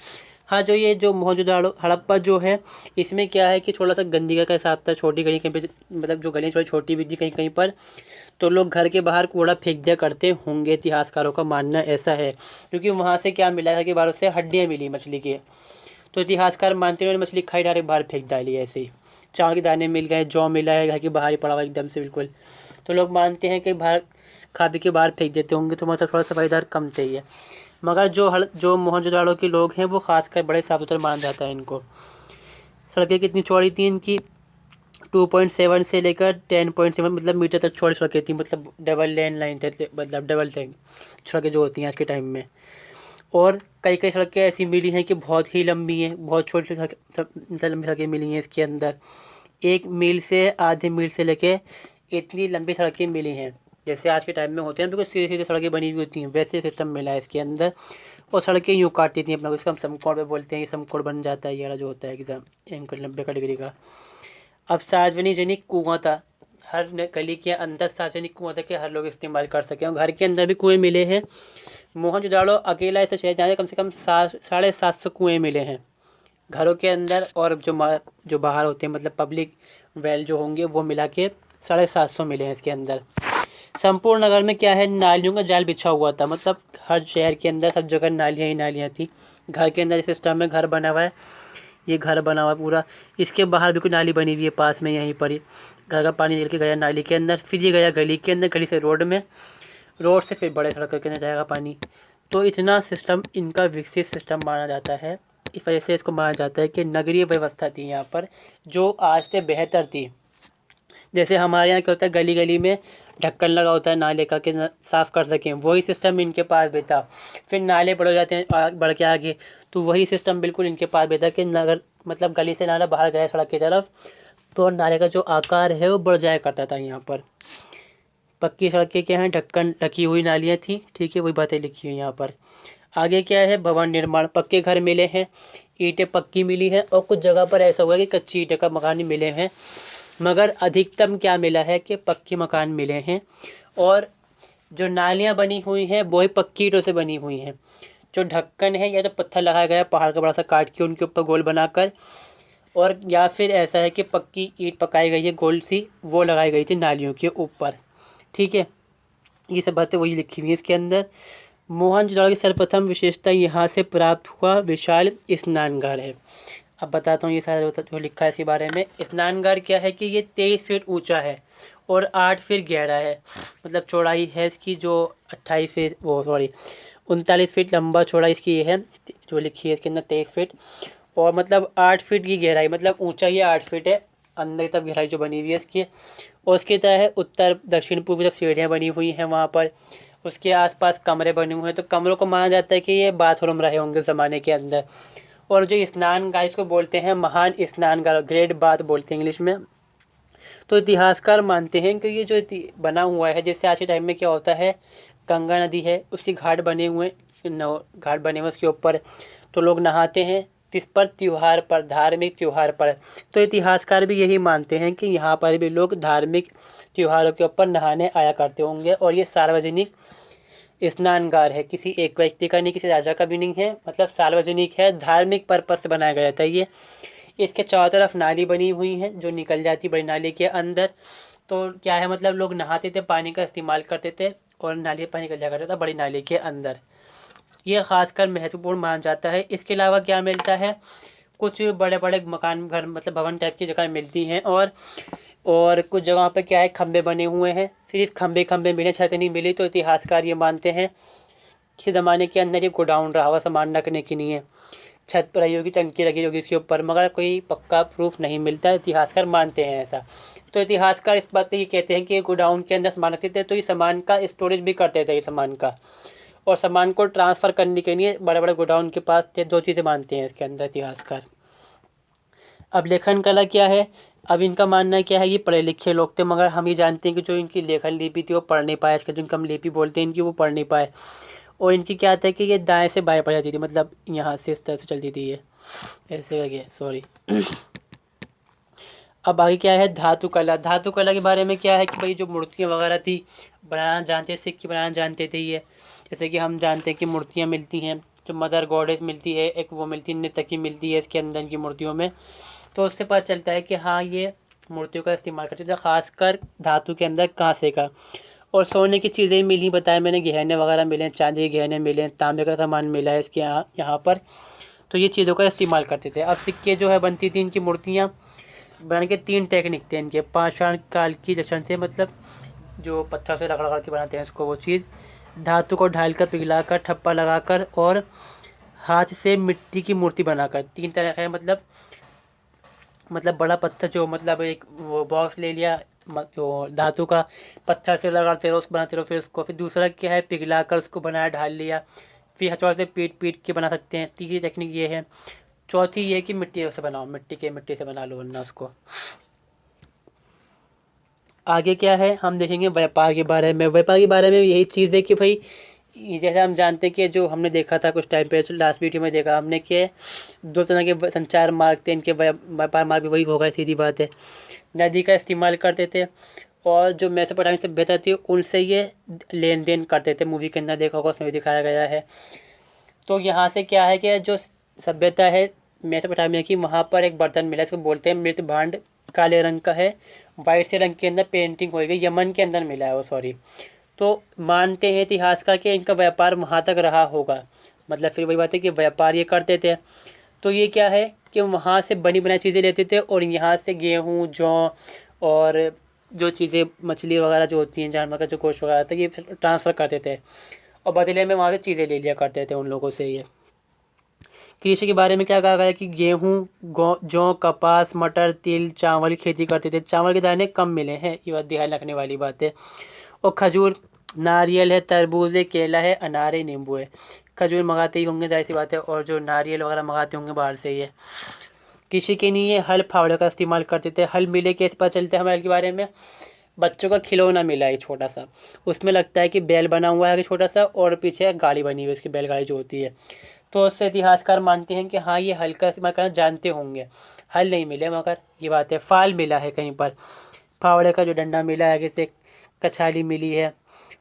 हाँ, जो ये जो मोहनजोदड़ो हड़प्पा जो है, इसमें क्या है कि थोड़ा सा गंदगी का हिसाब था, छोटी गली कहीं पे, मतलब जो गलियाँ थोड़ी छोटी भी थी कहीं कहीं पर, तो लोग घर के बाहर कूड़ा फेंक दिया करते होंगे, इतिहासकारों का मानना ऐसा है। क्योंकि वहाँ से क्या मिला है कि बाहर से हड्डियाँ मिली मछली की, तो इतिहासकार मानते हैं मछली खाई डायरेक्ट बाहर फेंक डाली ऐसे ही। चावल के दाने मिल गए, जौ मिला है, घर के बाहर ही पड़ा हुआ एकदम से बिल्कुल, तो लोग मानते हैं कि बाहर खा पी के बाहर फेंक देते होंगे, तो मतलब थोड़ा सफाईदार कम थे ये। मगर जो मोहनजोदड़ो के लोग हैं वो खासकर बड़े साफ सुथरे माना जाता है इनको। सड़कें कितनी चौड़ी थी इनकी, 2.7 से लेकर 10.7 मतलब मीटर तक चौड़ी सड़कें थी, मतलब डबल लेन लाइन थे, मतलब डबल लेन सड़कें जो होती हैं आज के टाइम में। और कई कई सड़कें ऐसी मिली हैं कि बहुत ही लंबी हैं, बहुत छोटी मतलब लंबी सड़कें मिली हैं इसके अंदर, 1 मील से आधे मील से लेके इतनी लंबी सड़कें मिली हैं। जैसे आज के टाइम में होते हैं बिल्कुल सीधी सीधी सड़कें बनी हुई होती हैं, वैसे सिस्टम मिला है इसके अंदर। और सड़कें यूँ काटती थी अपना, इसको हम समकोण पे बोलते हैं, ये समकोण बन जाता है ये वाला जो होता है एकदम एंगल 90 का डिग्री का। अब सार्वजनिक कुआं था, हर गली के अंदर सार्वजनिक कुआं था कि हर लोग इस्तेमाल कर सकें, और घर के अंदर भी कुएँ मिले हैं। मोहनजोदड़ो अकेला ऐसा शहर जहाँ कम से कम 750 कुएँ मिले हैं घरों के अंदर, और जो बाहर होते हैं मतलब पब्लिक वेल जो होंगे वो मिला के 750 मिले हैं इसके अंदर। संपूर्ण नगर में क्या है, नालियों का जाल बिछा हुआ था, मतलब हर शहर के अंदर सब जगह नालियाँ ही नालियाँ थी। घर के अंदर सिस्टम में घर बना हुआ है, ये घर बना हुआ पूरा, इसके बाहर भी कोई नाली बनी हुई है पास में, यहीं पर ही घर का पानी निकल के गया नाली के अंदर, फिर ये गया गली के अंदर, गली से रोड में, रोड से फिर बड़े सड़क के अंदर जाएगा पानी। तो इतना सिस्टम इनका विकसित सिस्टम माना जाता है। इस वजह से इसको माना जाता है कि नगरीय व्यवस्था थी यहाँ पर, जो आज से बेहतर थी। जैसे हमारे यहाँ क्या होता है, गली गली में ढक्कन लगा होता है नाले का कि साफ़ कर सकें, वही सिस्टम इनके पास भी था। फिर नाले बढ़ जाते हैं बढ़ के आगे, तो वही सिस्टम बिल्कुल इनके पास भी था कि नगर मतलब गली से नाला बाहर गया सड़क की तरफ, तो नाले का जो आकार है वो बढ़ जाया करता था यहाँ पर। पक्की सड़कें क्या हैं, ढक्कन रखी हुई नालियाँ थी, ठीक है, वही बातें लिखी हुई यहाँ पर। आगे क्या है, भवन निर्माण, पक्के घर मिले हैं, ईंटें पक्की मिली हैं, और कुछ जगह पर ऐसा हुआ है कि कच्ची ईंटें का मकान ही मिले हैं, मगर अधिकतम क्या मिला है कि पक्के मकान मिले हैं। और जो नालियाँ बनी हुई हैं वो ही पक्की ईंटों से बनी हुई हैं। जो ढक्कन है या तो पत्थर लगाया गया पहाड़ का बड़ा सा काट के उनके ऊपर गोल बनाकर, और या फिर ऐसा है कि पक्की ईंट पकाई गई है गोल सी, वो लगाई गई थी नालियों के ऊपर, ठीक है। ये सब बातें वही लिखी हुई हैं इसके अंदर। मोहनजोदड़ो की सर्वप्रथम विशेषता यहाँ से प्राप्त हुआ विशाल स्नानघर है। अब बताता हूँ ये सारा जो लिखा है इसके बारे में। स्नानघर क्या है कि ये 23 फीट ऊंचा है और 8 फीट गहरा है, मतलब चौड़ाई है इसकी जो 28 फीट वो सॉरी 39 फीट लंबा चौड़ाई इसकी ये है जो लिखी है इसके अंदर 23 फीट, और मतलब 8 फीट की गहराई, मतलब ऊंचाई 8 फीट है, अंदर तक गहराई जो बनी हुई है इसकी। और उसकी तरह है उत्तर दक्षिण पूर्व तरफ सीढ़ियाँ बनी हुई हैं वहाँ पर, उसके आसपास कमरे बने हुए हैं, तो कमरों को माना जाता है कि ये बाथरूम रहे होंगे उस ज़माने के अंदर। और जो स्नानघर इसको बोलते हैं महान स्नानघर, ग्रेट बाथ बोलते हैं इंग्लिश में। तो इतिहासकार मानते हैं कि ये जो बना हुआ है, जैसे आज के टाइम में क्या होता है, गंगा नदी है उसके घाट बने हुए, घाट बने हुए उसके ऊपर, तो लोग नहाते हैं किस पर, त्योहार पर, धार्मिक त्योहार पर। तो इतिहासकार भी यही मानते हैं कि यहाँ पर भी लोग धार्मिक त्योहारों के ऊपर नहाने आया करते होंगे, और ये सार्वजनिक स्नानगार है, किसी एक व्यक्ति का नहीं, किसी राजा का भी नहीं है, मतलब सार्वजनिक है, धार्मिक पर्पस से बनाया गया था ये। इसके चारों तरफ नाली बनी हुई है जो निकल जाती बड़ी नाली के अंदर। तो क्या है, मतलब लोग नहाते थे, पानी का इस्तेमाल करते थे, और नाली पानी निकल जाया करता था बड़ी नाली के अंदर। ये खासकर महत्वपूर्ण माना जाता है। इसके अलावा क्या मिलता है, कुछ बड़े बड़े मकान घर मतलब भवन टाइप की जगह मिलती हैं, और कुछ जगहों पे क्या है, खंबे बने हुए हैं, सिर्फ खंबे खंबे मिले, छत नहीं मिली। तो इतिहासकार ये मानते हैं किसी ज़माने के अंदर ये गोडाउन रहा हुआ सामान रखने की नहीं है, छत पर रही होगी, टंकी लगी होगी इसके ऊपर, मगर कोई पक्का प्रूफ नहीं मिलता, इतिहासकार मानते हैं ऐसा। तो इतिहासकार इस बात पे ये कहते हैं कि गोडाउन के अंदर सामान रखते थे, तो ये सामान का स्टोरेज भी करते थे ये सामान का, और सामान को ट्रांसफ़र करने के लिए बड़े बड़े गोडाउन के पास थे। 2 चीज़ें मानते हैं इसके अंदर इतिहासकार। अब लेखन कला क्या है, अब इनका मानना क्या है, ये पढ़े लिखे लोग थे, मगर हम ये जानते हैं कि जो इनकी लेखन लिपि थी वो पढ़ नहीं पाए, आजकल जिनको हम लिपि बोलते हैं इनकी, वो पढ़ नहीं पाए। और इनकी क्या था कि ये दाएं से बाएं पढ़ जाती थी, मतलब यहाँ से इस तरह से चलती थी ये ऐसे करके, सॉरी। अब आगे क्या है, धातु कला। धातु कला के बारे में क्या है कि भाई जो मूर्तियाँ वगैरह थी बनाना जानते, सिक्के बनाना जानते थे ये। जैसे कि हम जानते हैं कि मूर्तियाँ मिलती हैं जो मदर गॉडेस मिलती है, एक वो मिलती है नर्तकी मिलती है इसके अंदर की मूर्तियों में। तो उससे पता चलता है कि हाँ ये मूर्तियों का इस्तेमाल करते थे, खासकर धातु के अंदर कांसे का। और सोने की चीज़ें मिली, बताया मैंने, गहने वगैरह मिले, चांदी के गहने मिले, तांबे का सामान मिला है इसके यहाँ पर। तो ये चीज़ों का इस्तेमाल करते थे। अब सिक्के जो है बनती थी इनकी मूर्तियाँ बनाने के 3 टेक्निक थे इनके। पाषाण काल की जशन से, मतलब जो पत्थर से रगड़ के बनाते हैं इसको, वो चीज़ धातु को ढालकर पिघलाकर ठप्पा लगाकर और हाथ से मिट्टी की मूर्ति बनाकर। 3 तरह का है, मतलब बड़ा पत्थर जो, मतलब एक वो बॉक्स ले लिया जो धातु का, पत्थर से लगाते रहो उसको, बनाते रहो, फिर उसको, फिर दूसरा क्या है पिघला कर उसको बनाया, ढाल लिया, फिर हथौड़े से पीट पीट के बना सकते हैं। तीसरी टेक्निक ये है। चौथी ये है कि मिट्टी से बनाओ, मिट्टी से बना लो वरना उसको। आगे क्या है हम देखेंगे व्यापार के बारे में। व्यापार के बारे में यही चीज़ है कि भाई जैसे हम जानते हैं कि जो हमने देखा था कुछ टाइम पे, लास्ट वीडियो में देखा हमने कि 2 तरह के संचार मार्ग थे इनके, व्यापार मार्ग भी वही होगा, सीधी बात है। नदी का इस्तेमाल करते थे और जो मेसोपोटामिया सभ्यता थी उनसे ये लेन देन करते थे। मूवी के अंदर देखा होगा, उसमें भी दिखाया गया है। तो यहाँ से क्या है कि जो सभ्यता है मेसोपोटामिया की, वहाँ पर एक बर्तन मिला, इसको बोलते हैं मृत भांड। काले रंग का है, वाइट से रंग के अंदर पेंटिंग हुई गई, यमन के अंदर मिला है वो, सॉरी। तो मानते हैं इतिहासकार कि इनका व्यापार वहाँ तक रहा होगा। मतलब फिर वही बात है कि व्यापार ये करते थे। तो ये क्या है कि वहाँ से बनी बनाई चीज़ें लेते थे और यहाँ से गेहूँ, जौ और जो चीज़ें मछली वगैरह जो होती हैं, जानवर का जो गोश्त वगैरह था, ये ट्रांसफ़र करते थे और बदले में वहाँ से चीज़ें ले लिया करते थे उन लोगों से। ये कृषि के बारे में क्या कहा गया कि गेहूँ, जौ, कपास, मटर, तिल, चावल की खेती करते थे। चावल के दाने कम मिले हैं, ये बात ध्यान रखने वाली बात है। और खजूर, नारियल है, तरबूज है, केला है, अनार है, नींबू है। खजूर मंगाते ही होंगे, जाहिर सी बात है, और जो नारियल वगैरह मंगाते होंगे बाहर से। ये कृषि के लिए हल फावड़े का इस्तेमाल करते थे। हल मिले कैसे पता चलता है हमें हल के बारे में? बच्चों का खिलौना मिला है छोटा सा, उसमें लगता है कि बैल बना हुआ है छोटा सा, और पीछे गाड़ी बनी हुई है उसकी, बैलगाड़ी जो होती है। तो उससे इतिहासकार मानते हैं कि हाँ ये हल का इस्तेमाल करना जानते होंगे। हल नहीं मिले मगर ये बात है। फाल मिला है कहीं पर, फावड़े का जो डंडा मिला है, आगे से कछाली मिली है।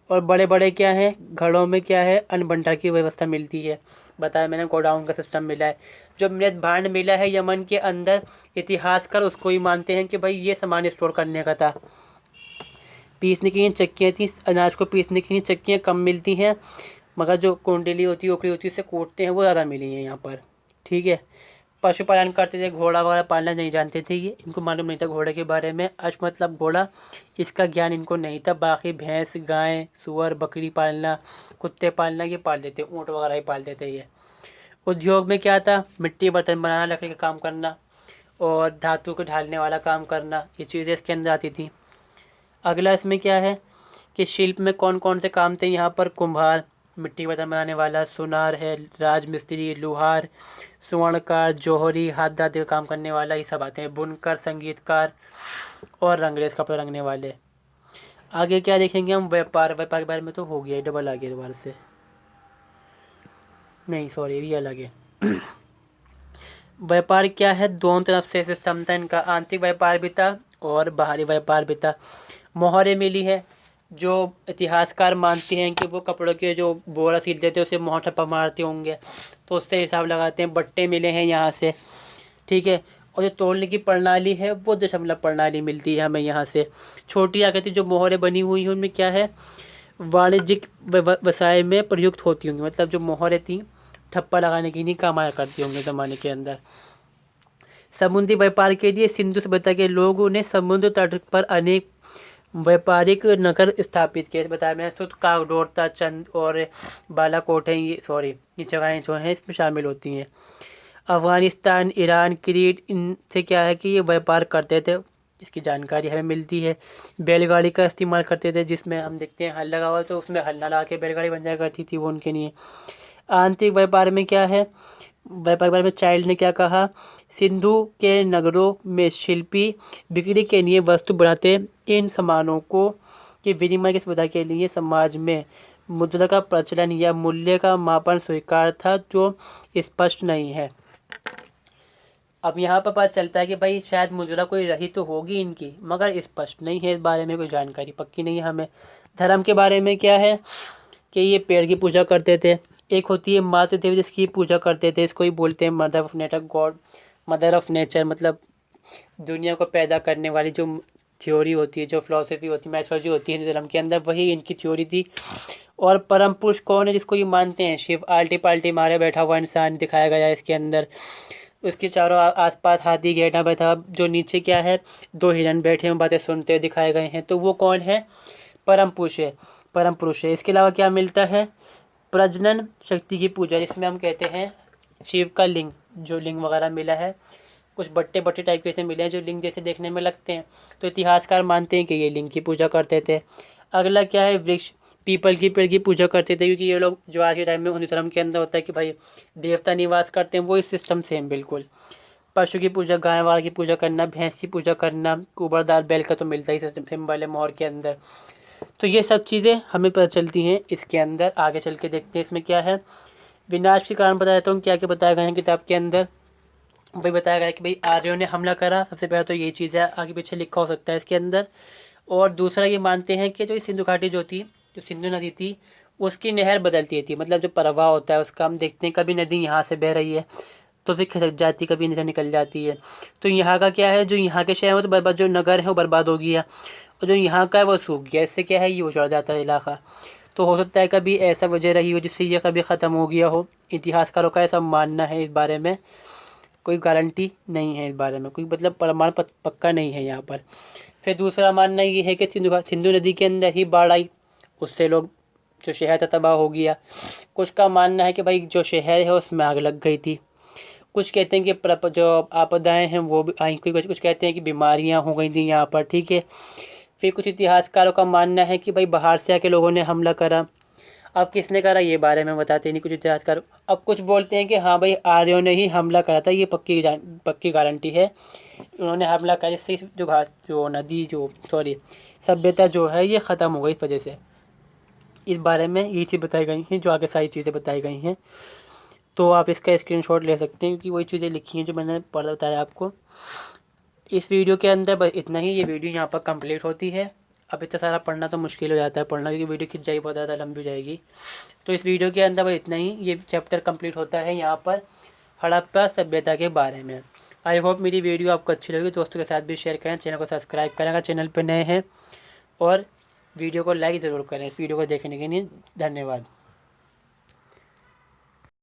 और बड़े बड़े क्या हैं घड़ों में, क्या है अन्न भंडार की व्यवस्था मिलती है। बताया मैंने, गोडाउन का सिस्टम मिला है। जो मृत भांड मिला है यमन के अंदर, इतिहासकार उसको ही मानते हैं कि भाई ये सामान स्टोर करने का था। पीसने की चक्कियाँ थी, अनाज को पीसने की चक्कियाँ कम मिलती हैं, मगर जो कुंडली होती है, ओखली होती है, उससे कूटते हैं, वो ज़्यादा मिली हैं यहाँ पर। ठीक है। पशुपालन करते थे, घोड़ा वगैरह पालना नहीं जानते थे ये, इनको मालूम नहीं था घोड़े के बारे में। अश्व मतलब घोड़ा, इसका ज्ञान इनको नहीं था। बाकी भैंस, गाय, सुअर, बकरी पालना, कुत्ते पालना ये पाल लेते, ऊँट वगैरह ही पालते थे ये। उद्योग में क्या था? मिट्टी बर्तन बनाना, लकड़ी का काम करना और धातु को ढालने वाला काम करना, ये चीज़ें इसके अंदर आती थी। अगला इसमें क्या है कि शिल्प में कौन कौन से काम थे यहाँ पर? कुम्हार, मिट्टी बर्तन बनाने वाला, सुनार है, राजमिस्त्री, लुहार, स्वर्णकार, जौहरी, हाथ दाँत का काम करने वाला, ये सब आते हैं। बुनकर, संगीतकार और रंगरेज, कपड़े रंगने वाले। आगे क्या देखेंगे हम? व्यापार के बारे में तो हो गया, डबल आ गया दोबारा से, नहीं सॉरी ये अलग है। व्यापार क्या है? दोनों तरफ से सिस्टम था इनका, आंतरिक व्यापार भी था और बाहरी व्यापार भी था। मोहरें मिली है, जो इतिहासकार मानते हैं कि वो कपड़ों के जो बोरा सिलते थे उसे मोहर ठप्पा मारते होंगे, तो उससे हिसाब लगाते हैं। बट्टे मिले हैं यहाँ से, ठीक है। और जो तोलने की प्रणाली है वो दशमलव प्रणाली मिलती है हमें यहाँ से। छोटी आकृति जो मोहरें बनी हुई हैं उनमें क्या है? वाणिज्यिक व्यवसाय में प्रयुक्त होती होंगी, मतलब जो मोहरें थी ठप्पा लगाने की नहीं काम आया करती होंगे ज़माने के अंदर। समुद्री व्यापार के लिए सिंधु सभ्यता के लोगों ने समुद्र तट पर अनेक व्यापारिक नगर स्थापित किए। बताया मैं, सुत कागडोरता, चंद और बालाकोट हैं ये, सॉरी ये जगहें जो हैं इसमें शामिल होती हैं। अफ़गानिस्तान, ईरान, क्रीट, इनसे क्या है कि ये व्यापार करते थे, इसकी जानकारी हमें मिलती है। बैलगाड़ी का इस्तेमाल करते थे, जिसमें हम देखते हैं हल लगा हुआ तो उसमें हल ना लगा के बैलगाड़ी बन जाया करती थी वो उनके लिए। आंतरिक व्यापार में क्या है? व्यापार के बारे में चाइल्ड ने क्या कहा? सिंधु के नगरों में शिल्पी बिक्री के लिए वस्तु बनाते, इन सामानों को के विनिमय की सुविधा के लिए समाज में मुद्रा का प्रचलन या मूल्य का मापन स्वीकार था, जो स्पष्ट नहीं है। अब यहाँ पर पता चलता है कि भाई शायद मुद्रा कोई रही तो होगी इनकी, मगर स्पष्ट नहीं है, इस बारे में कोई जानकारी पक्की नहीं है हमें। धर्म के बारे में क्या है कि ये पेड़ की पूजा करते थे, एक होती है मातृ देवी जिसकी पूजा करते थे, इसको ही बोलते हैं mother of nature God, mother of nature मतलब दुनिया को पैदा करने वाली जो थ्योरी होती है, जो फिलोसफी होती है, मैथोलॉजी होती है हिंदू धर्म के अंदर, वही इनकी थ्योरी थी। और परम पुरुष कौन है जिसको ये मानते हैं? शिव आल्टी पाल्टी मारे बैठा हुआ इंसान दिखाया गया है इसके अंदर। उसके चारों आसपास हाथी घेरा बैठा, जो नीचे क्या है 2 हिरन बैठे हुए बातें सुनते हुए दिखाए गए हैं। तो वो कौन है? परम पुरुष है, परम पुरुष है। इसके अलावा क्या मिलता है? प्रजनन शक्ति की पूजा, जिसमें हम कहते हैं शिव का लिंग, जो लिंग वगैरह मिला है कुछ बट्टे बट्टे टाइप के ऐसे मिले हैं जो लिंग जैसे देखने में लगते हैं, तो इतिहासकार मानते हैं कि ये लिंग की पूजा करते थे। अगला क्या है? वृक्ष, पीपल की पेड़ की पूजा करते थे, क्योंकि ये लोग जो आज के टाइम में हिंदू धर्म के अंदर होता है कि भाई देवता निवास करते हैं, वही सिस्टम सेम बिल्कुल। पशु की पूजा, गाय वाला की पूजा करना, भैंस की पूजा करना, कुबरदार बैल का तो मिलता ही सिस्टम सिंबल है मोहर के अंदर। तो ये सब चीज़ें हमें पता चलती हैं इसके अंदर। आगे चल के देखते हैं इसमें क्या है। विनाश के कारण बताया तो क्या क्या बताया गया है किताब के अंदर। भाई बताया गया है कि भाई आर्यों ने हमला करा, सबसे पहले तो यही चीज़ है, आगे पीछे लिखा हो सकता है इसके अंदर। और दूसरा ये मानते हैं कि जो सिंधु घाटी जो थी, जो सिंधु नदी थी, उसकी नहर बदलती थी, मतलब जो प्रवाह होता है उसका हम देखते हैं कभी नदी यहाँ से बह रही है तो फिर खिसक जाती, कभी इधर निकल जाती है। तो यहाँ का क्या है, जो यहाँ के शहर में तो बर्बाद, जो नगर है वो बर्बाद हो गया, और जो यहाँ का है वो सूख गया। इससे क्या है, ये उजड़ जाता है इलाका। तो हो सकता है कभी ऐसा वजह रही हो जिससे ये कभी ख़त्म हो गया हो। इतिहासकारों का ऐसा मानना है, इस बारे में कोई गारंटी नहीं है, इस बारे में कोई मतलब प्रमाण पक्का नहीं है यहाँ पर। फिर दूसरा मानना ये है कि सिंधु नदी के अंदर ही बाढ़ आई, उससे लोग जो शहर था तबाह हो गया। कुछ का मानना है कि भाई जो शहर है उसमें आग लग गई थी। कुछ कहते हैं कि जो आपदाएं हैं वो भी आई, कुछ कहते हैं कि बीमारियां हो गई थी यहाँ पर, ठीक है। फिर कुछ इतिहासकारों का मानना है कि भाई बाहर से आके लोगों ने हमला करा। अब किसने करा ये बारे में बताते नहीं कुछ इतिहासकार। अब कुछ बोलते हैं कि हाँ भाई आर्यों ने ही हमला करा था, ये पक्की गारंटी है, उन्होंने हमला करा जिससे जो नदी जो सॉरी सभ्यता जो है ये ख़त्म हो गई इस वजह से। इस बारे में ये चीज़ बताई गई हैं, जो आगे सारी चीज़ें बताई गई हैं। तो आप इसका स्क्रीनशॉट ले सकते हैं, क्योंकि वही चीज़ें लिखी हैं जो मैंने पढ़ा बताया आपको। इस वीडियो के अंदर बस इतना ही, ये वीडियो यहाँ पर कंप्लीट होती है। अब इतना सारा पढ़ना तो मुश्किल हो जाता है पढ़ना, क्योंकि वीडियो खिंच जाएगी, बहुत ज़्यादा लंबी हो जाएगी। तो इस वीडियो के अंदर बस इतना ही, ये चैप्टर कंप्लीट होता है यहाँ पर हड़प्पा सभ्यता के बारे में। आई होप मेरी वीडियो आपको अच्छी लगी, दोस्तों के साथ भी शेयर करें, चैनल को सब्सक्राइब करें अगर चैनल पर नए हैं, और वीडियो को लाइक ज़रूर करें। इस वीडियो को देखने के लिए धन्यवाद।